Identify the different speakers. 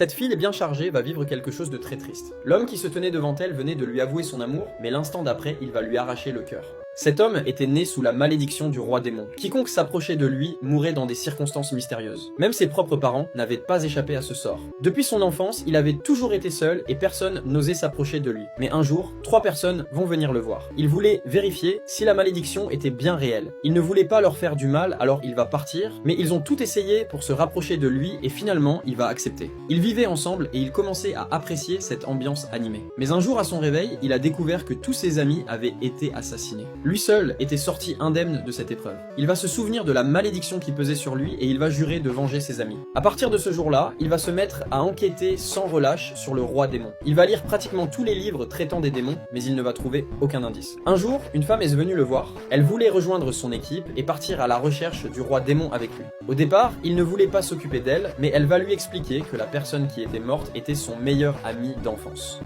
Speaker 1: Cette fille bien chargée va vivre quelque chose de très triste. L'homme qui se tenait devant elle venait de lui avouer son amour, mais l'instant d'après, il va lui arracher le cœur. Cet homme était né sous la malédiction du roi démon. Quiconque s'approchait de lui mourait dans des circonstances mystérieuses. Même ses propres parents n'avaient pas échappé à ce sort. Depuis son enfance, il avait toujours été seul et personne n'osait s'approcher de lui. Mais un jour, 3 personnes vont venir le voir. Il voulait vérifier si la malédiction était bien réelle. Il ne voulait pas leur faire du mal, alors il va partir, mais ils ont tout essayé pour se rapprocher de lui et finalement, il va accepter. Ils vivaient ensemble et ils commençaient à apprécier cette ambiance animée. Mais un jour à son réveil, il a découvert que tous ses amis avaient été assassinés. Lui seul était sorti indemne de cette épreuve. Il va se souvenir de la malédiction qui pesait sur lui et il va jurer de venger ses amis. À partir de ce jour-là, il va se mettre à enquêter sans relâche sur le roi démon. Il va lire pratiquement tous les livres traitant des démons, mais il ne va trouver aucun indice. Un jour, une femme est venue le voir. Elle voulait rejoindre son équipe et partir à la recherche du roi démon avec lui. Au départ, il ne voulait pas s'occuper d'elle, mais elle va lui expliquer que la personne qui était morte était son meilleur ami d'enfance.